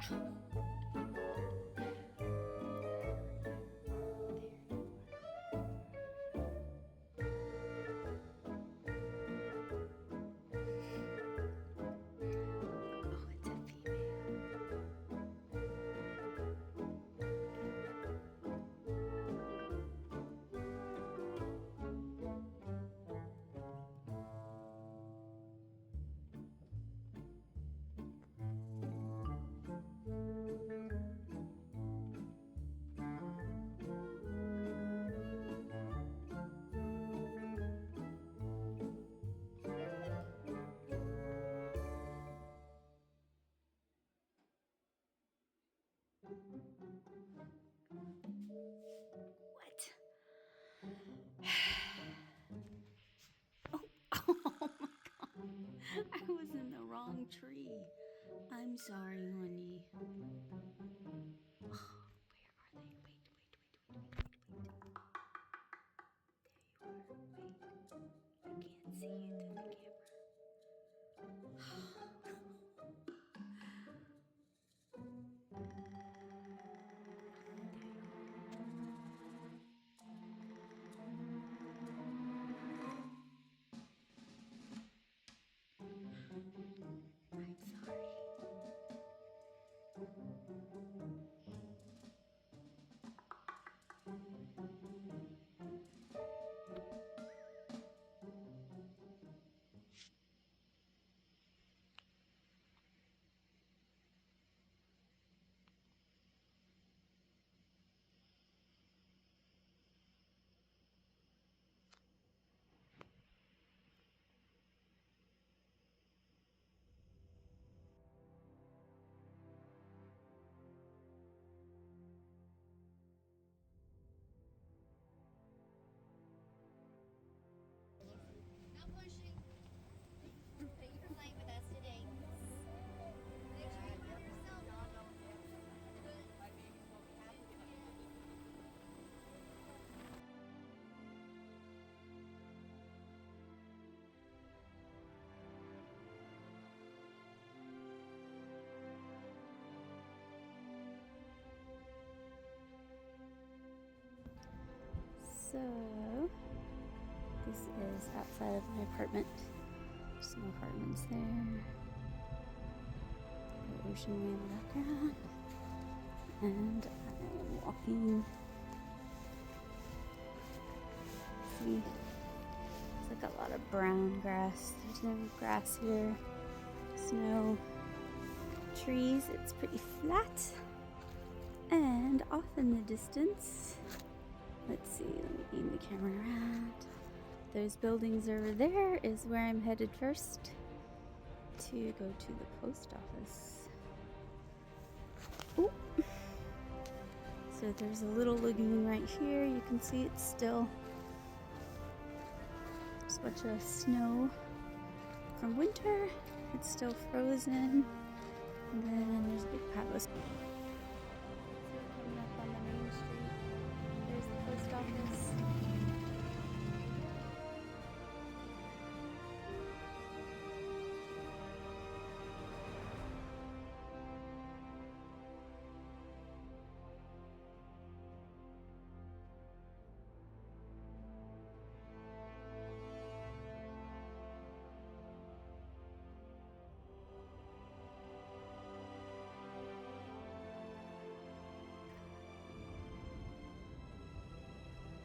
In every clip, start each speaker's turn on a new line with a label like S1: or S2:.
S1: What? Oh my god. I was in the wrong tree. I'm sorry, honey. Oh, where are they? Wait. There you are. Wait. I can't see you through the camera. I'm sorry.
S2: No pushing. But you're playing with us today. Make sure you love yourself.
S1: So, this is outside of my apartment. There's some apartments there. The ocean way in the background. And I am walking. See, it's like a lot of brown grass. There's no grass here. There's no trees. It's pretty flat. And off in the distance, let's see, let me aim the camera around. Those buildings over there is where I'm headed first to go to the post office. Ooh. So there's a little lagoon right here. You can see it's still, there's a bunch of snow from winter. It's still frozen. And then there's a big pile of snow. Coming up on the main street, there's the post office.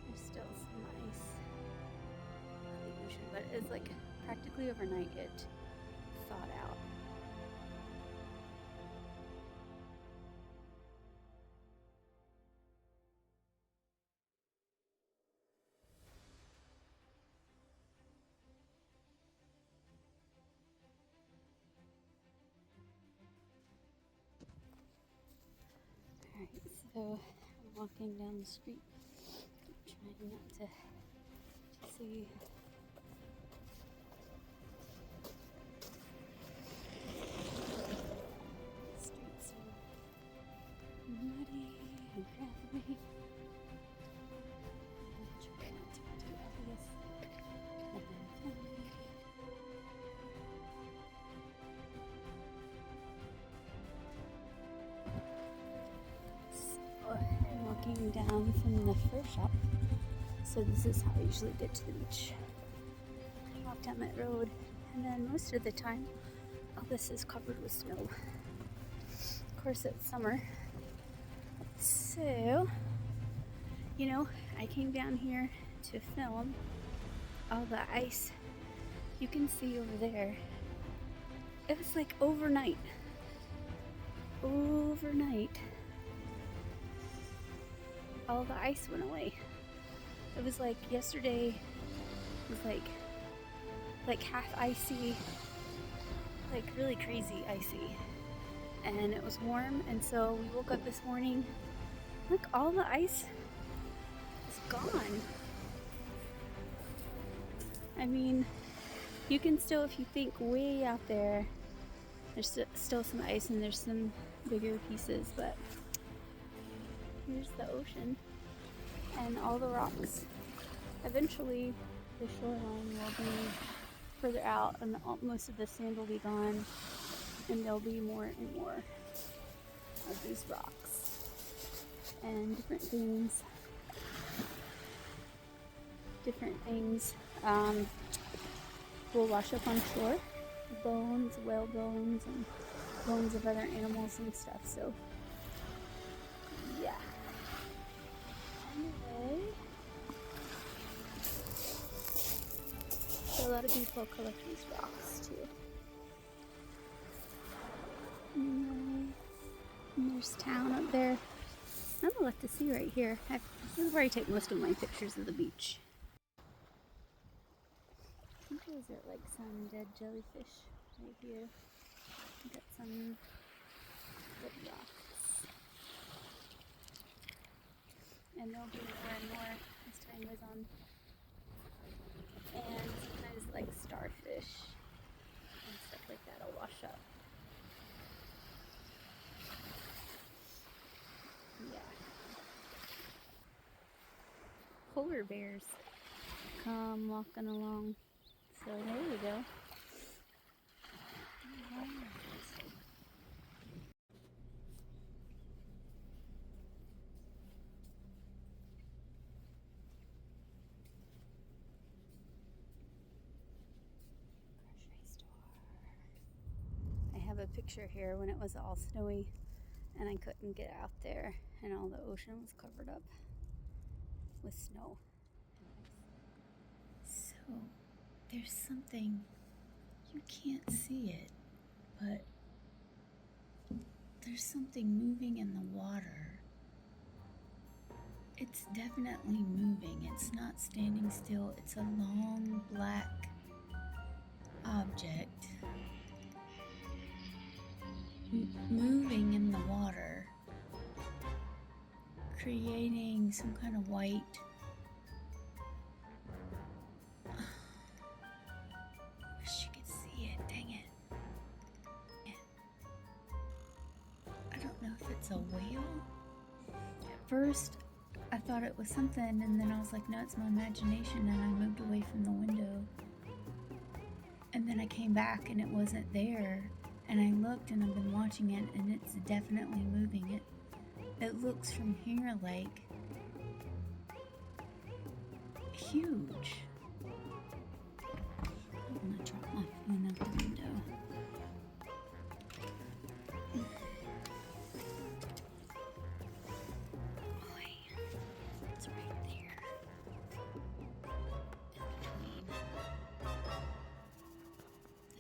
S1: There's still some ice on the ocean, but it's like practically overnight it thawed out. Alright, so I'm walking down the street. I'm trying not to see. The streets are muddy and gravelly. I'm trying not to be too obvious. And then filming. home from the fur shop. So this is how I usually get to the beach. I walk down that road, and then most of the time, all this is covered with snow. Of course, it's summer. So, you know, I came down here to film all the ice you can see over there. It was like overnight. All the ice went away. It was like yesterday was like half icy, like really crazy icy. And it was warm, and so we woke up this morning. Look, all the ice is gone. I mean, you can still, if you think way out there, there's still some ice and there's some bigger pieces, but here's the ocean and all the rocks. Eventually, the shoreline will be further out and most of the sand will be gone, and there'll be more and more of these rocks and different things will wash up on shore. Bones, whale bones, and bones of other animals and stuff. So, yeah. Anyway, so a lot of people collect these rocks too. Anyway, and there's town up there. Not a lot to see right here. This is where I take most of my pictures of the beach. I think those are like some dead jellyfish right here. Got some dead rocks. And there'll be more and more as time goes on. And sometimes like starfish and stuff like that will wash up. Yeah. Polar bears come walking along. So there we go. I have a picture here when it was all snowy and I couldn't get out there and all the ocean was covered up with snow. So there's something, you can't see it, but there's something moving in the water. It's definitely moving. It's not standing still. It's a long black object moving in the water, creating some kind of white wish you could see it, dang it. I don't know if it's a whale. At first I thought it was something, and then I was like, no, it's my imagination, and I moved away from the window. And then I came back and it wasn't there, and I looked and I've been watching it, and it's definitely moving. It looks from here like huge. I'm gonna drop my phone out the window. It's right there. In between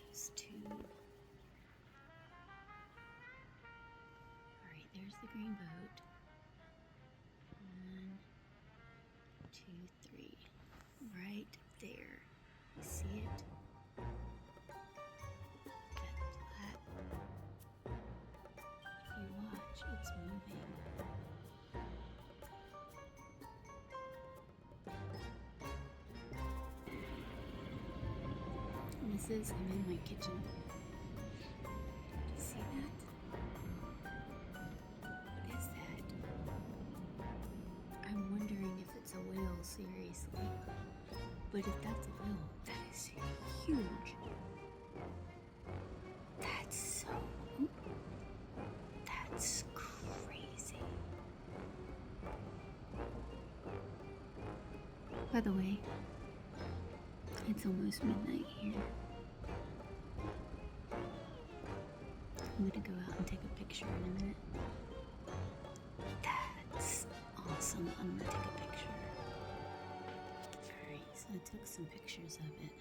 S1: those two. Alright, there's the green boat. 1, 2, 3. Right there. You see it? That flat. If you watch, it's moving. And this is, I'm in my kitchen. See that? What is that? I'm wondering if it's a whale, seriously. But if that's a whale, that is huge. That's crazy. By the way, it's almost midnight here. I'm gonna go out and take a picture in a minute. That's awesome. I'm gonna take a picture. Alright, so I took some pictures of it.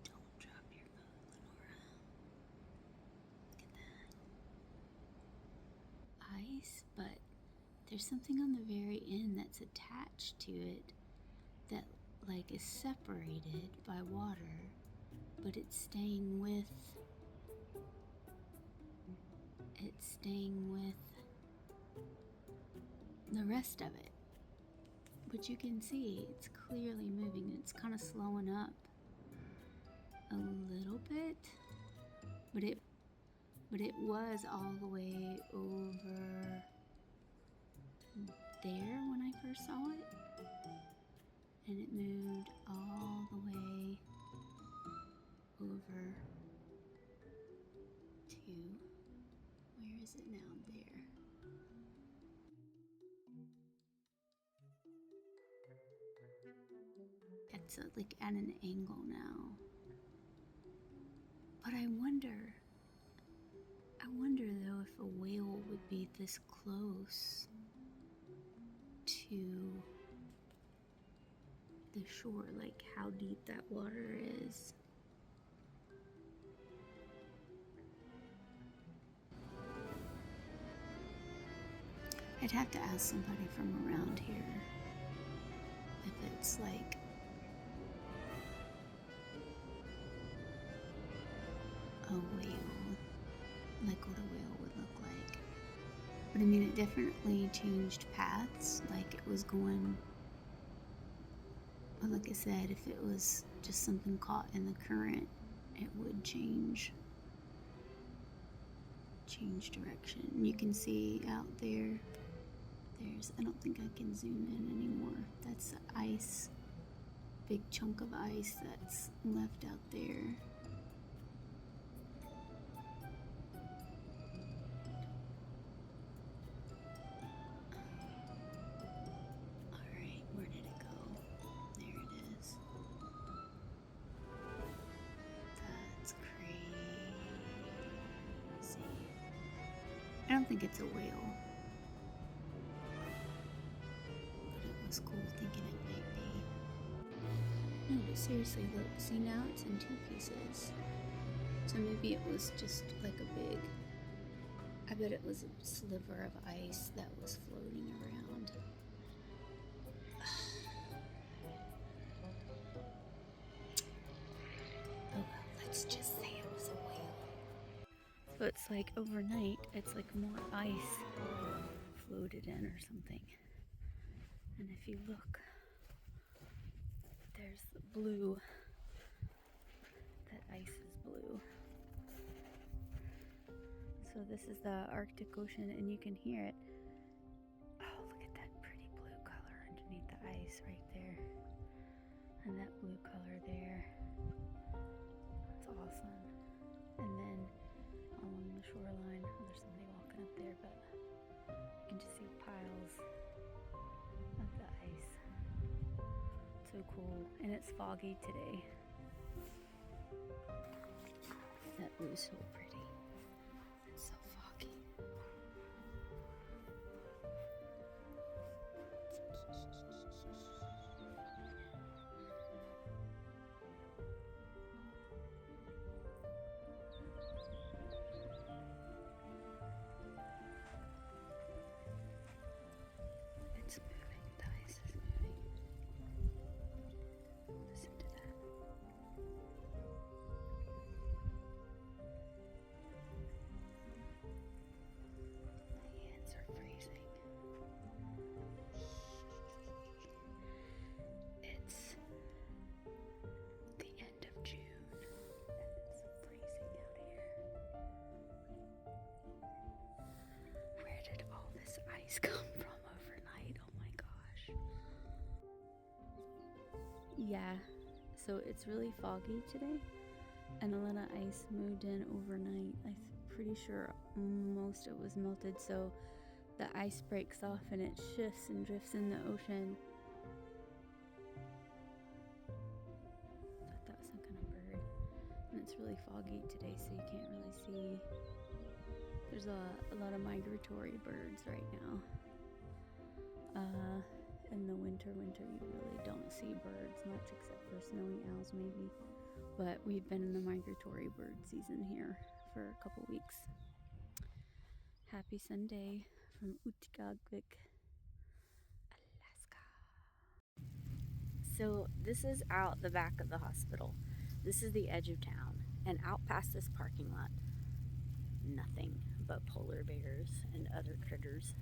S1: Don't drop your phone, Lenora. Look at that. Ice, but there's something on the very end that's attached to it that like is separated by water, but it's staying with the rest of it. But you can see it's clearly moving. It's kind of slowing up a little bit, but it was all the way over there when I first saw it, and it moved all the way over to, where is it now? There. It's like at an angle now. But I wonder though if a whale would be this close to the shore, like how deep that water is. I'd have to ask somebody from around here if it's like a whale, like what a whale would look like. But I mean, it definitely changed paths, like it was going, but like I said, if it was just something caught in the current, it would change direction. You can see out there, I don't think I can zoom in anymore. That's the ice, big chunk of ice that's left out there. Alright, where did it go? There it is. That's crazy. I don't think it's a whale. But it was cool thinking it might be. No, but seriously, look. See, now it's in two pieces. So maybe it was just like a big, I bet it was a sliver of ice that was floating around. Oh well, let's just say it was a whale. So it's like overnight, it's like more ice floated in or something. And if you look, there's the blue. That ice is blue. So this is the Arctic Ocean, and you can hear it. Oh, look at that pretty blue color underneath the ice right there. And that blue color there. That's awesome. And then along the shoreline, there's somebody walking up there, but you can just see piles of the ice. So cool. And it's foggy today. That blue's so pretty. It's so foggy. It's moving. The ice is moving. Listen to that. My hands are freezing. It's the end of June and it's freezing out here. Where did all this ice come from overnight? Oh my gosh. Yeah, so it's really foggy today, and a lot of ice moved in overnight. pretty sure most of it was melted, so the ice breaks off and it shifts and drifts in the ocean. Thought that was some kind of bird. And it's really foggy today, so you can't really see. There's a lot of migratory birds right now. In the winter, you really don't see birds much except for snowy owls maybe. But we've been in the migratory bird season here for a couple weeks. Happy Sunday from Utqiagvik, Alaska. So this is out the back of the hospital. This is the edge of town. And out past this parking lot, nothing but polar bears and other critters.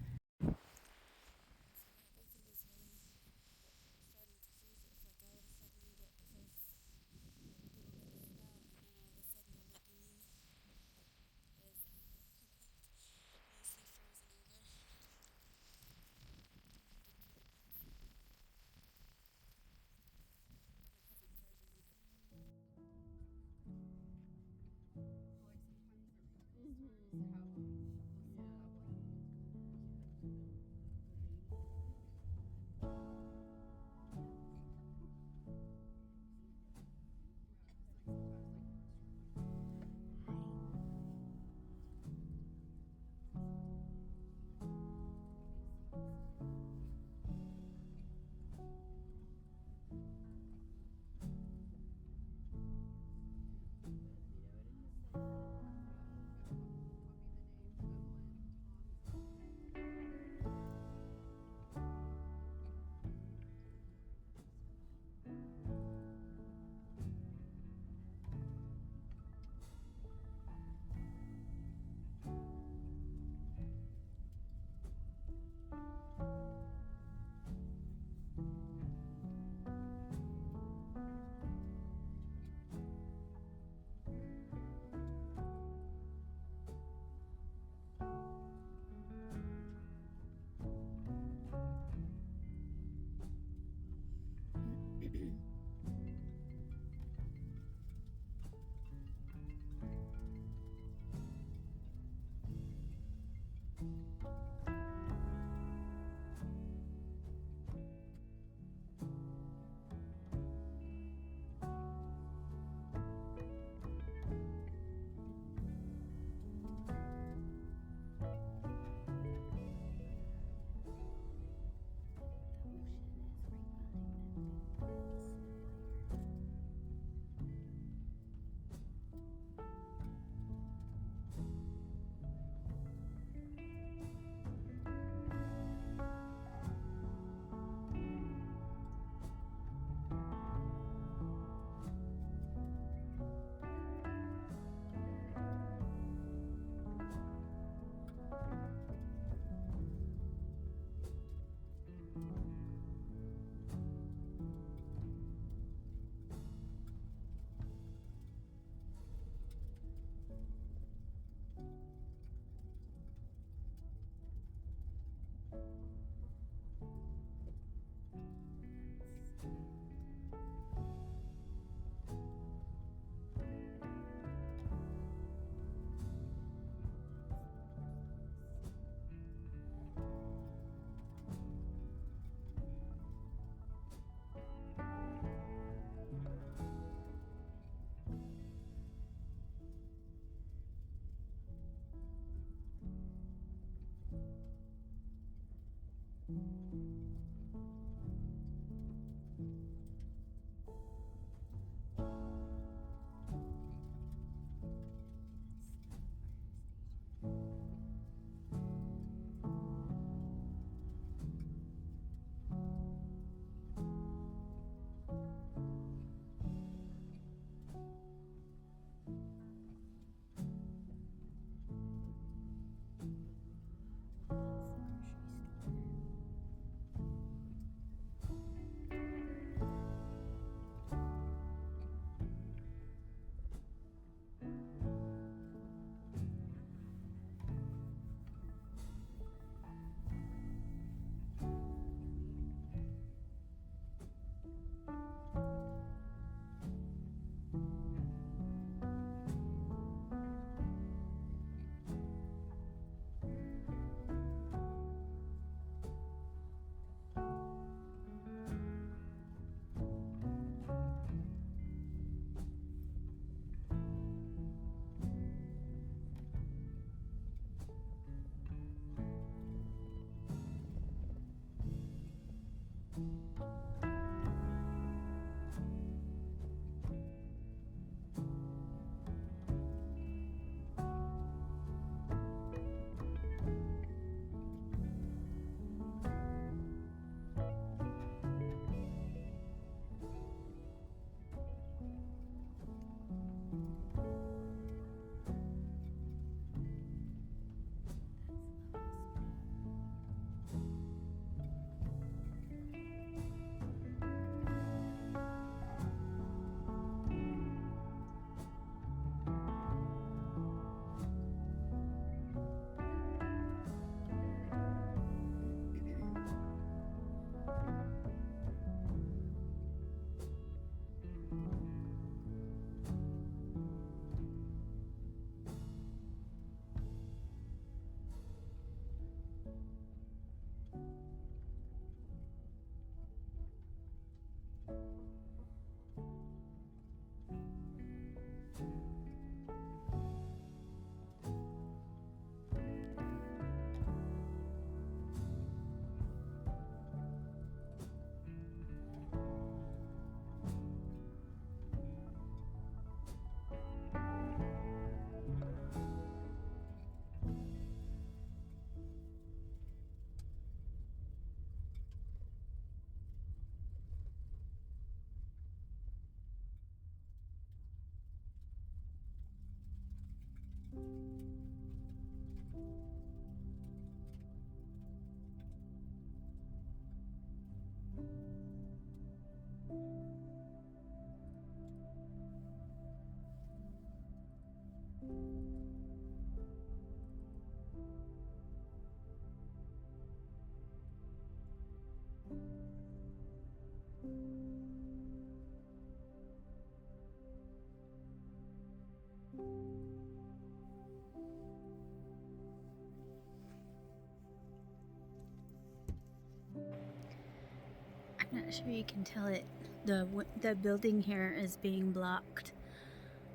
S1: I'm not sure you can tell it. The building here is being blocked,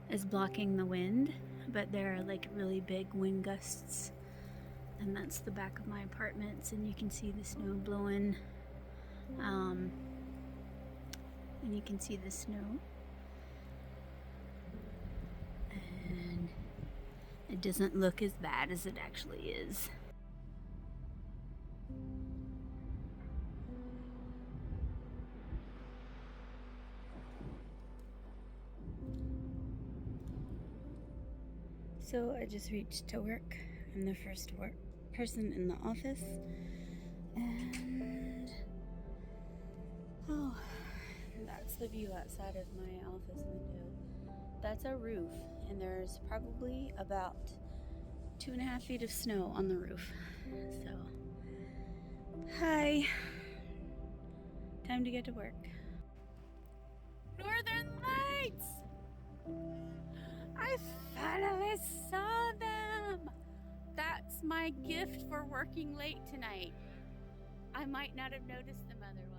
S1: is blocking the wind, but there are like really big wind gusts, and that's the back of my apartments, and you can see the snow blowing, and you can see the snow, and it doesn't look as bad as it actually is. So I just reached to work. I'm the first person in the office, and oh, that's the view outside of my office window. That's a roof, and there's probably about 2.5 feet of snow on the roof. So, hi, time to get to work. Northern Lights! I finally saw them! That's my gift for working late tonight. I might not have noticed them otherwise.